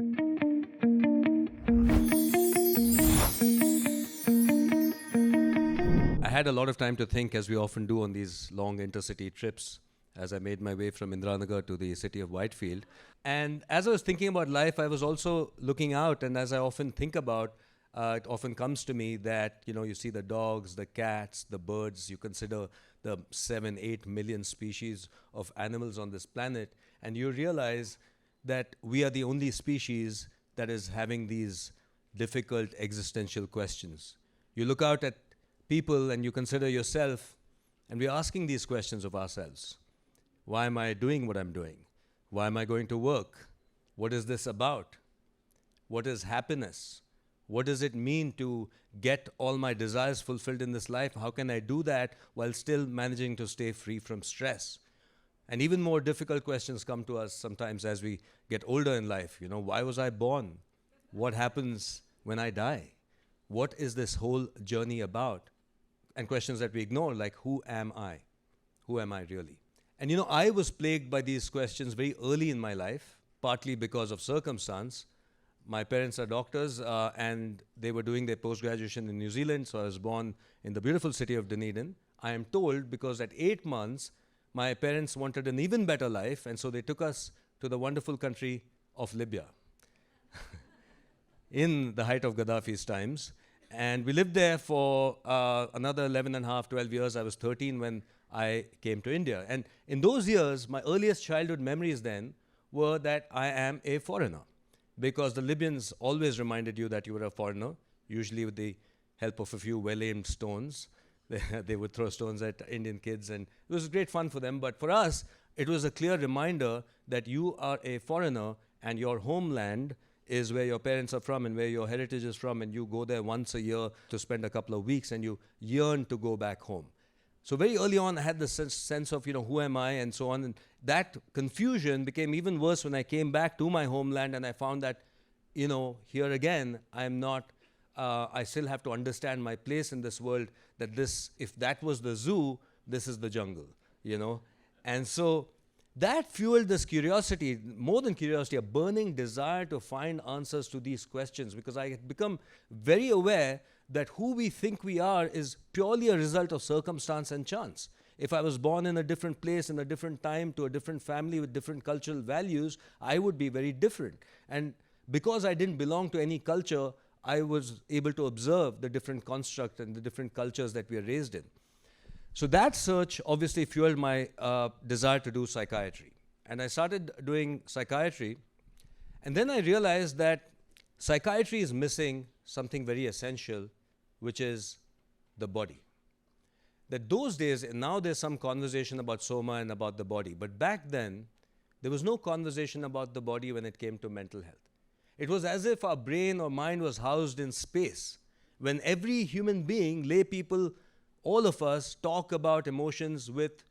I had a lot of time to think, as we often do on these long intercity trips, as I made my way from Indranagar to the city of Whitefield. And as I was thinking about life, I was also looking out, and as I often think about, it often comes to me that, you see the dogs, the cats, the birds, you consider the 7, 8 million species of animals on this planet, and you realize that we are the only species that is having these difficult existential questions. You look out at people and you consider yourself, and we're asking these questions of ourselves. Why am I doing what I'm doing? Why am I going to work? What is this about? What is happiness? What does it mean to get all my desires fulfilled in this life? How can I do that while still managing to stay free from stress? And even more difficult questions come to us sometimes as we get older in life. Why was I born? What happens when I die? What is this whole journey about? And questions that we ignore, like, who am I? Who am I really? And I was plagued by these questions very early in my life, partly because of circumstance. My parents are doctors, and they were doing their post-graduation in New Zealand, so I was born in the beautiful city of Dunedin. I am told because at 8 months, my parents wanted an even better life, and so they took us to the wonderful country of Libya in the height of Gaddafi's times. And we lived there for another 11 and a half, 12 years. I was 13 when I came to India. And in those years, my earliest childhood memories then were that I am a foreigner, because the Libyans always reminded you that you were a foreigner, usually with the help of a few well-aimed stones. They would throw stones at Indian kids, and it was great fun for them. But for us, it was a clear reminder that you are a foreigner and your homeland is where your parents are from and where your heritage is from, and you go there once a year to spend a couple of weeks and you yearn to go back home. So very early on, I had this sense of, who am I and so on. And that confusion became even worse when I came back to my homeland and I found that, here again, I'm not, I still have to understand my place in this world, that if that was the zoo, this is the jungle, And so that fueled this curiosity, more than curiosity, a burning desire to find answers to these questions, because I had become very aware that who we think we are is purely a result of circumstance and chance. If I was born in a different place, in a different time, to a different family with different cultural values, I would be very different. And because I didn't belong to any culture, I was able to observe the different construct and the different cultures that we are raised in. So that search obviously fueled my desire to do psychiatry. And I started doing psychiatry, and then I realized that psychiatry is missing something very essential, which is the body. That those days, and now there's some conversation about soma and about the body, but back then, there was no conversation about the body when it came to mental health. It was as if our brain or mind was housed in space, when every human being, lay people, all of us talk about emotions with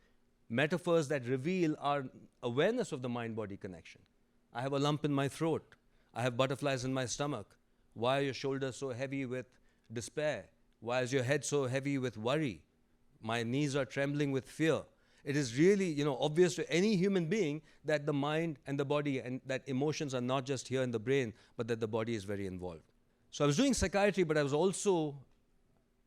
metaphors that reveal our awareness of the mind-body connection. I have a lump in my throat. I have butterflies in my stomach. Why are your shoulders so heavy with despair? Why is your head so heavy with worry? My knees are trembling with fear. It is really, obvious to any human being that the mind and the body and that emotions are not just here in the brain, but that the body is very involved. So I was doing psychiatry, but I was also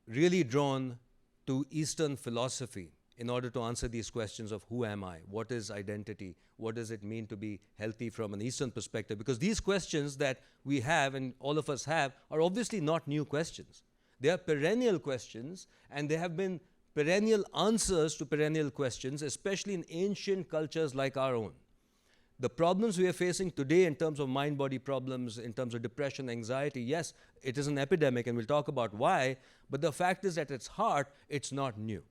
really drawn to Eastern philosophy in order to answer these questions of who am I? What is identity? What does it mean to be healthy from an Eastern perspective? Because these questions that we have and all of us have are obviously not new questions. They are perennial questions, and they have been perennial answers to perennial questions, especially in ancient cultures like our own. The problems we are facing today in terms of mind-body problems, in terms of depression, anxiety, yes, it is an epidemic, and we'll talk about why, but the fact is that at its heart, it's not new.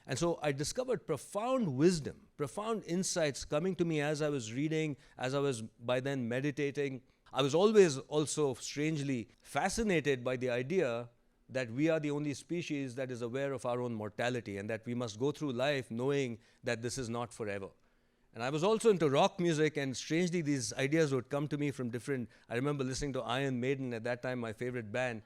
And so I discovered profound wisdom, profound insights coming to me as I was reading, as I was by then meditating. I was always also strangely fascinated by the idea that we are the only species that is aware of our own mortality, and that we must go through life knowing that this is not forever. And I was also into rock music, and strangely these ideas would come to me from different, I remember listening to Iron Maiden at that time, my favorite band,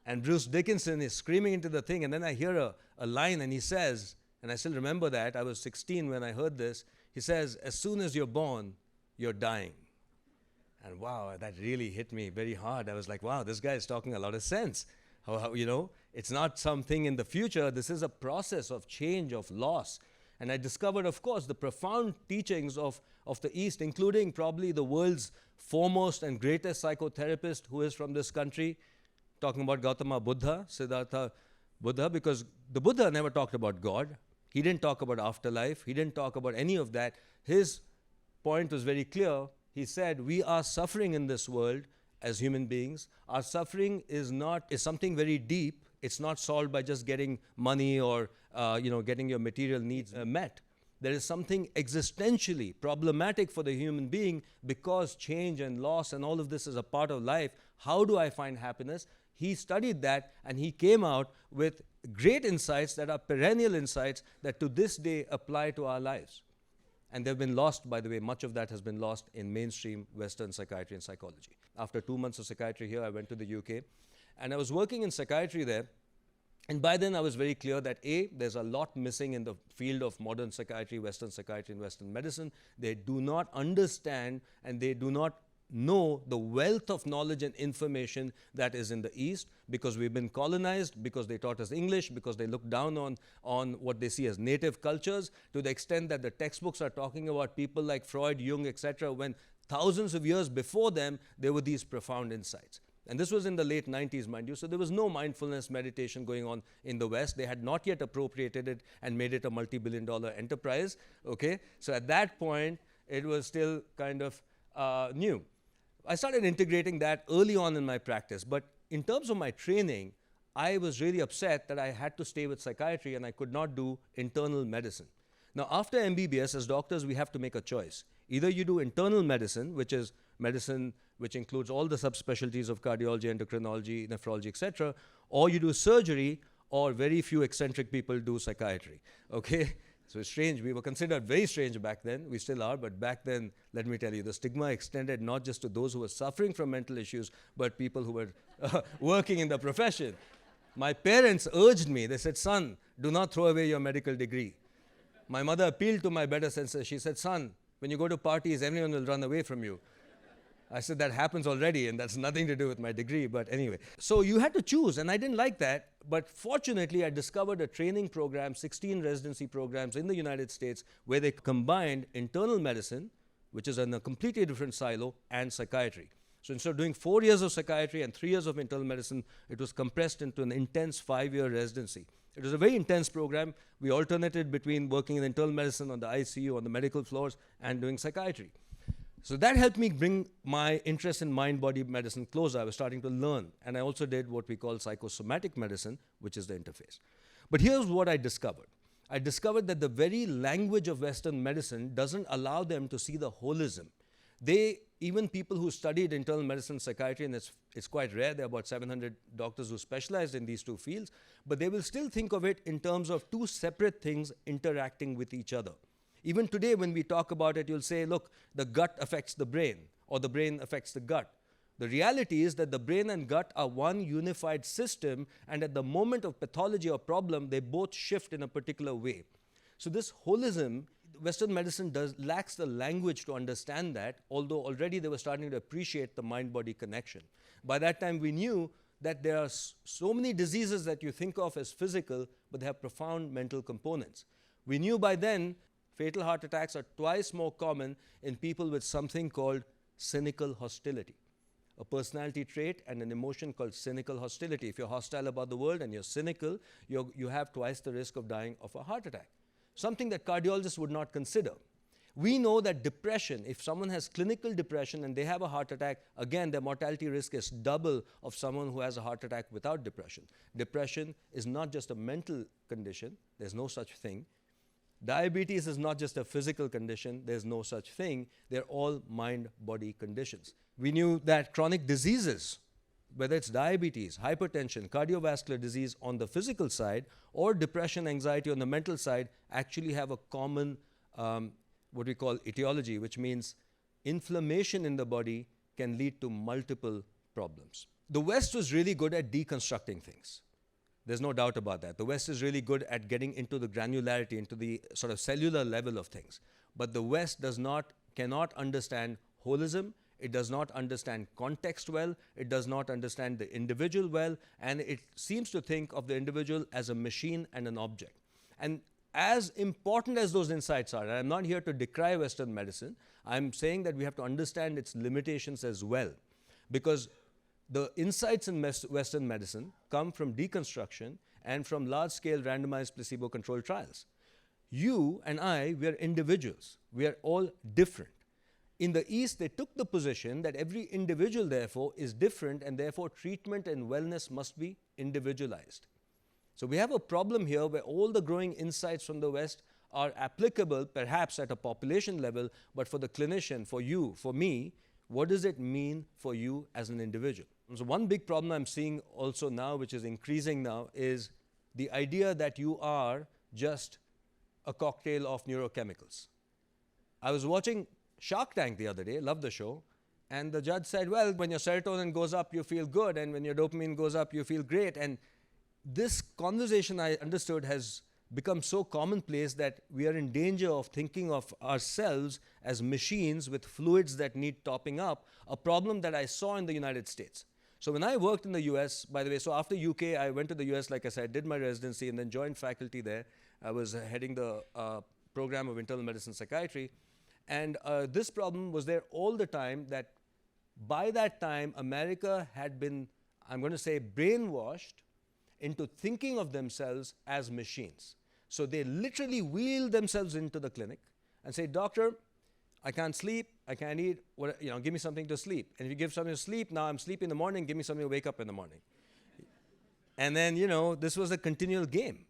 and Bruce Dickinson is screaming into the thing, and then I hear a line, and he says, and I still remember that, I was 16 when I heard this, he says, as soon as you're born, you're dying. And wow, that really hit me very hard. I was like, wow, this guy is talking a lot of sense. It's not something in the future. This is a process of change, of loss. And I discovered, of course, the profound teachings of the East, including probably the world's foremost and greatest psychotherapist who is from this country, talking about Gautama Buddha, Siddhartha Buddha, because the Buddha never talked about God. He didn't talk about afterlife. He didn't talk about any of that. His point was very clear. He said, we are suffering in this world as human beings. Our suffering is something very deep. It's not solved by just getting money or getting your material needs met. There is something existentially problematic for the human being because change and loss and all of this is a part of life. How do I find happiness? He studied that and he came out with great insights that are perennial insights that to this day apply to our lives. And they've been lost, by the way, much of that has been lost in mainstream Western psychiatry and psychology. After 2 months of psychiatry here, I went to the UK and I was working in psychiatry there. And by then I was very clear that A, there's a lot missing in the field of modern psychiatry, Western psychiatry and Western medicine. They do not understand and they do not know the wealth of knowledge and information that is in the East because we've been colonized, because they taught us English, because they look down on what they see as native cultures, to the extent that the textbooks are talking about people like Freud, Jung, etc., when thousands of years before them, there were these profound insights. And this was in the late 90s, mind you, so there was no mindfulness meditation going on in the West. They had not yet appropriated it and made it a multi-billion-dollar enterprise, okay? So at that point, it was still kind of new. I started integrating that early on in my practice, but in terms of my training, I was really upset that I had to stay with psychiatry and I could not do internal medicine. Now, after MBBS, as doctors, we have to make a choice. Either you do internal medicine, which is medicine which includes all the subspecialties of cardiology, endocrinology, nephrology, etc., or you do surgery, or very few eccentric people do psychiatry, okay? So it's strange. We were considered very strange back then. We still are, but back then, let me tell you, the stigma extended not just to those who were suffering from mental issues, but people who were working in the profession. My parents urged me. They said, son, do not throw away your medical degree. My mother appealed to my better senses. She said, son, when you go to parties, everyone will run away from you. I said, that happens already, and that's nothing to do with my degree, but anyway. So you had to choose, and I didn't like that, but fortunately, I discovered a training program, 16 residency programs in the United States, where they combined internal medicine, which is in a completely different silo, and psychiatry. So instead of doing 4 years of psychiatry and 3 years of internal medicine, it was compressed into an intense 5-year residency. It was a very intense program. We alternated between working in internal medicine on the ICU, on the medical floors, and doing psychiatry. So that helped me bring my interest in mind-body medicine closer. I was starting to learn. And I also did what we call psychosomatic medicine, which is the interface. But here's what I discovered. I discovered that the very language of Western medicine doesn't allow them to see the holism. Even people who studied internal medicine and psychiatry, and it's quite rare, there are about 700 doctors who specialized in these two fields, but they will still think of it in terms of two separate things interacting with each other. Even today, when we talk about it, you'll say, look, the gut affects the brain, or the brain affects the gut. The reality is that the brain and gut are one unified system, and at the moment of pathology or problem, they both shift in a particular way. So this holism, Western medicine lacks the language to understand that, although already they were starting to appreciate the mind-body connection. By that time, we knew that there are so many diseases that you think of as physical, but they have profound mental components. We knew by then fatal heart attacks are twice more common in people with something called cynical hostility, a personality trait and an emotion called cynical hostility. If you're hostile about the world and you're cynical, you have twice the risk of dying of a heart attack, something that cardiologists would not consider. We know that depression, if someone has clinical depression and they have a heart attack, again, their mortality risk is double of someone who has a heart attack without depression. Depression is not just a mental condition. There's no such thing. Diabetes is not just a physical condition. There's no such thing. They're all mind-body conditions. We knew that chronic diseases, whether it's diabetes, hypertension, cardiovascular disease on the physical side, or depression, anxiety on the mental side, actually have a common, what we call etiology, which means inflammation in the body can lead to multiple problems. The West was really good at deconstructing things. There's no doubt about that. The West is really good at getting into the granularity, into the sort of cellular level of things. But the West cannot understand holism. it does not understand context well, it does not understand the individual well, and it seems to think of the individual as a machine and an object. And as important as those insights are, and I'm not here to decry Western medicine, I'm saying that we have to understand its limitations as well. Because the insights in Western medicine come from deconstruction and from large-scale randomized placebo-controlled trials. You and I, we are individuals. We are all different. In the East, they took the position that every individual, therefore, is different, and therefore treatment and wellness must be individualized. So we have a problem here where all the growing insights from the West are applicable, perhaps at a population level, but for the clinician, for you, for me, what does it mean for you as an individual? And so one big problem I'm seeing also now, which is increasing now, is the idea that you are just a cocktail of neurochemicals. I was watching Shark Tank the other day, loved the show, and the judge said, well, when your serotonin goes up, you feel good, and when your dopamine goes up, you feel great. And this conversation, I understood, has become so commonplace that we are in danger of thinking of ourselves as machines with fluids that need topping up, a problem that I saw in the United States. So when I worked in the US, by the way, so after UK, I went to the US, like I said, did my residency and then joined faculty there. I was heading the program of internal medicine psychiatry. And this problem was there all the time, that by that time, America had been, I'm going to say, brainwashed into thinking of themselves as machines. So they literally wheeled themselves into the clinic and say, doctor, I can't sleep, I can't eat, give me something to sleep. And if you give something to sleep, now I'm sleeping in the morning, give me something to wake up in the morning. And then, this was a continual game.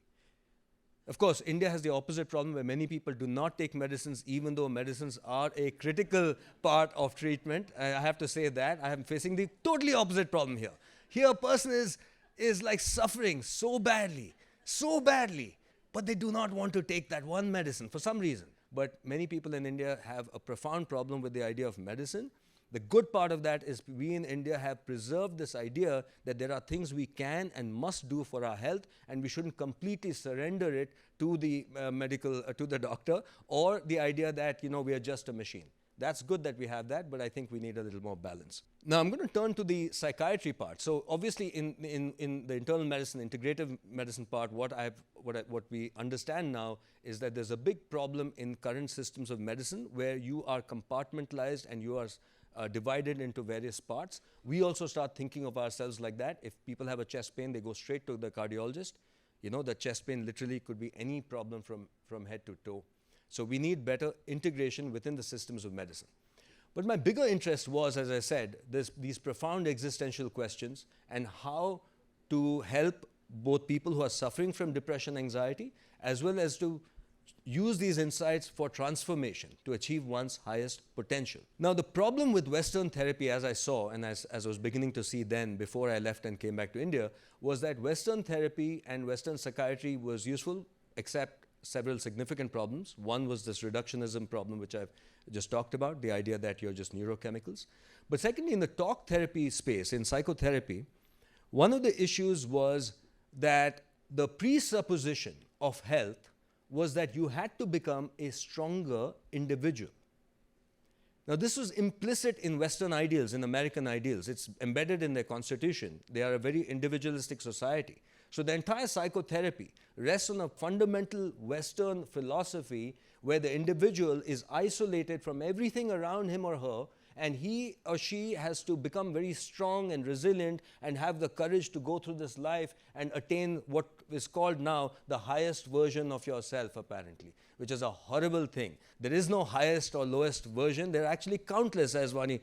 Of course, India has the opposite problem where many people do not take medicines, even though medicines are a critical part of treatment. I have to say that. I am facing the totally opposite problem here. Here, a person is like suffering so badly, but they do not want to take that one medicine for some reason. But many people in India have a profound problem with the idea of medicine. The good part of that is we in India have preserved this idea that there are things we can and must do for our health, and we shouldn't completely surrender it to the to the doctor, or the idea that, we are just a machine. That's good that we have that, but I think we need a little more balance. Now I'm going to turn to the psychiatry part. So obviously in the internal medicine, integrative medicine part, what we understand now is that there's a big problem in current systems of medicine where you are compartmentalized and you are divided into various parts. We also start thinking of ourselves like that. If people have a chest pain, they go straight to the cardiologist. The chest pain literally could be any problem from head to toe. So we need better integration within the systems of medicine. But my bigger interest was, as I said, these profound existential questions and how to help both people who are suffering from depression, anxiety, as well as to use these insights for transformation to achieve one's highest potential. Now, the problem with Western therapy, as I saw, and as I was beginning to see then before I left and came back to India, was that Western therapy and Western psychiatry was useful, except several significant problems. One was this reductionism problem, which I've just talked about, the idea that you're just neurochemicals. But secondly, in the talk therapy space, in psychotherapy, one of the issues was that the presupposition of health was that you had to become a stronger individual. Now, this was implicit in Western ideals, in American ideals. It's embedded in their constitution. They are a very individualistic society. So the entire psychotherapy rests on a fundamental Western philosophy where the individual is isolated from everything around him or her, and he or she has to become very strong and resilient and have the courage to go through this life and attain what is called now the highest version of yourself, apparently, which is a horrible thing. There is no highest or lowest version. There are actually countless, as Vani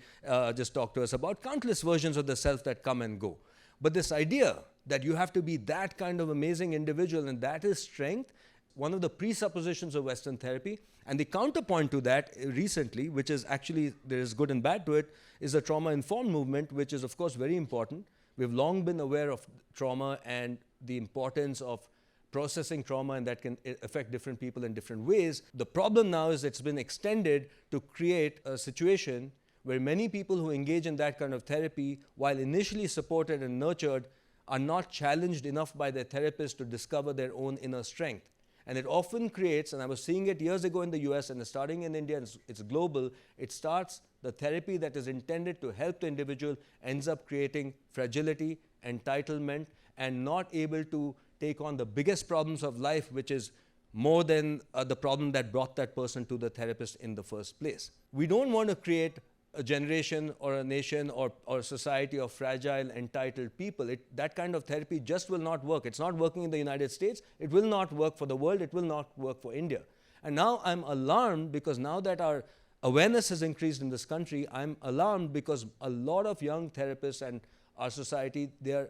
just talked to us about, countless versions of the self that come and go. But this idea that you have to be that kind of amazing individual and that is strength, one of the presuppositions of Western therapy. And the counterpoint to that recently, which is actually, there is good and bad to it, is the trauma-informed movement, which is of course very important. We've long been aware of trauma and the importance of processing trauma, and that can affect different people in different ways. The problem now is it's been extended to create a situation where many people who engage in that kind of therapy, while initially supported and nurtured, are not challenged enough by their therapist to discover their own inner strength. And it often creates, and I was seeing it years ago in the US and starting in India, and it's global, it starts the therapy that is intended to help the individual ends up creating fragility, entitlement, and not able to take on the biggest problems of life, which is more than the problem that brought that person to the therapist in the first place. We don't want to create a generation or a nation or a society of fragile, entitled people. That kind of therapy just will not work. It's not working in the United States. It will not work for the world. It will not work for India. And now I'm alarmed because now that our awareness has increased in this country, I'm alarmed because a lot of young therapists and our society, they're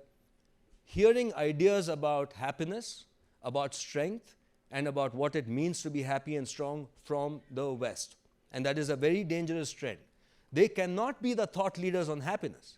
hearing ideas about happiness, about strength, and about what it means to be happy and strong from the West. And that is a very dangerous trend. They cannot be the thought leaders on happiness.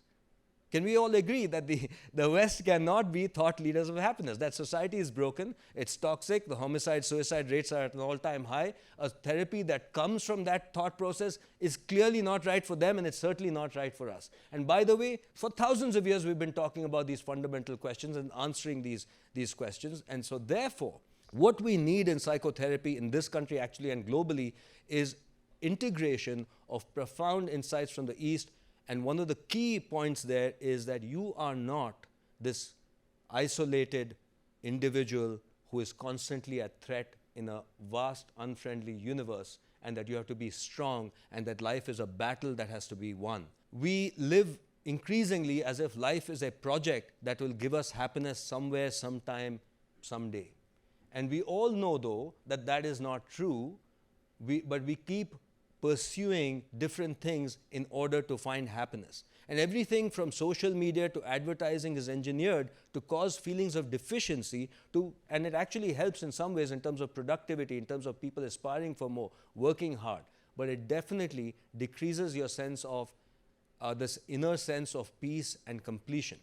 Can we all agree that the West cannot be thought leaders of happiness? That society is broken, it's toxic, the homicide, suicide rates are at an all-time high. A therapy that comes from that thought process is clearly not right for them, and it's certainly not right for us. And by the way, for thousands of years we've been talking about these fundamental questions and answering these questions. And so therefore, what we need in psychotherapy in this country actually and globally is integration of profound insights from the East. And one of the key points there is that you are not this isolated individual who is constantly a threat in a vast, unfriendly universe, and that you have to be strong, and that life is a battle that has to be won. We live increasingly as if life is a project that will give us happiness somewhere, sometime, someday. And we all know, though, that that is not true, but we keep pursuing different things in order to find happiness. And everything from social media to advertising is engineered to cause feelings of deficiency, and it actually helps in some ways in terms of productivity, in terms of people aspiring for more, working hard. But it definitely decreases your sense of this inner sense of peace and completion.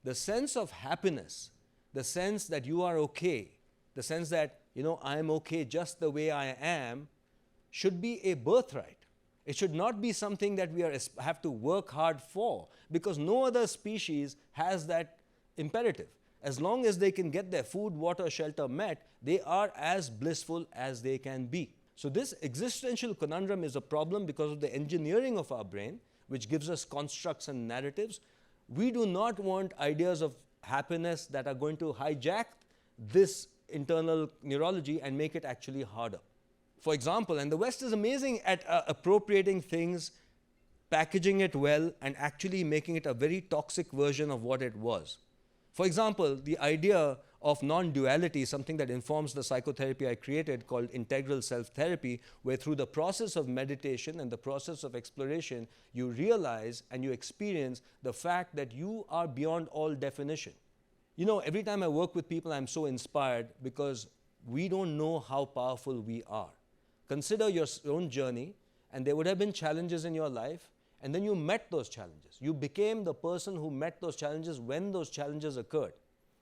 The sense of happiness, the sense that you are okay, the sense that, I'm okay just the way I am, should be a birthright. It should not be something that we have to work hard for, because no other species has that imperative. As long as they can get their food, water, shelter met, they are as blissful as they can be. So this existential conundrum is a problem because of the engineering of our brain, which gives us constructs and narratives. We do not want ideas of happiness that are going to hijack this internal neurology and make it actually harder. For example, and the West is amazing at appropriating things, packaging it well, and actually making it a very toxic version of what it was. For example, the idea of non-duality, something that informs the psychotherapy I created called integral self-therapy, where through the process of meditation and the process of exploration, you realize and you experience the fact that you are beyond all definition. Every time I work with people, I'm so inspired because we don't know how powerful we are. Consider your own journey, and there would have been challenges in your life, and then you met those challenges. You became the person who met those challenges when those challenges occurred.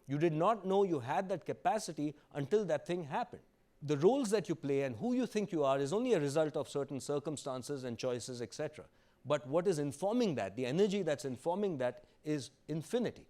You did not know you had that capacity until that thing happened. The roles that you play and who you think you are is only a result of certain circumstances and choices, etc. But what is informing that, the energy that's informing that, is infinity.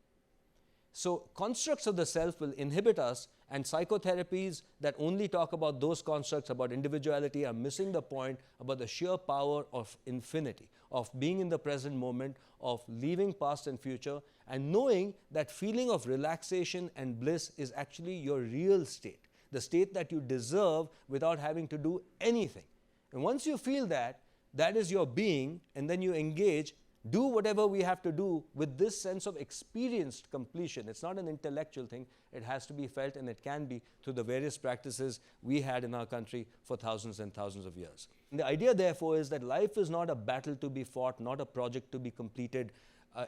So constructs of the self will inhibit us, and psychotherapies that only talk about those constructs, about individuality, are missing the point about the sheer power of infinity, of being in the present moment, of leaving past and future, and knowing that feeling of relaxation and bliss is actually your real state, the state that you deserve without having to do anything. And once you feel that, that is your being, and then you engage, do whatever we have to do with this sense of experienced completion. It's not an intellectual thing. It has to be felt, and it can be through the various practices we had in our country for thousands and thousands of years. And the idea, therefore, is that life is not a battle to be fought, not a project to be completed.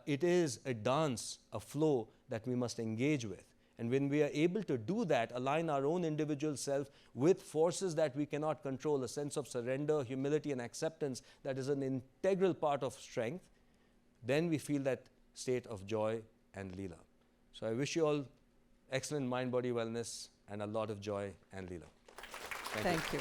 It is a dance, a flow that we must engage with. And when we are able to do that, align our own individual self with forces that we cannot control, a sense of surrender, humility, and acceptance that is an integral part of strength, then we feel that state of joy and Leela. So I wish you all excellent mind-body wellness and a lot of joy and Leela. Thank you.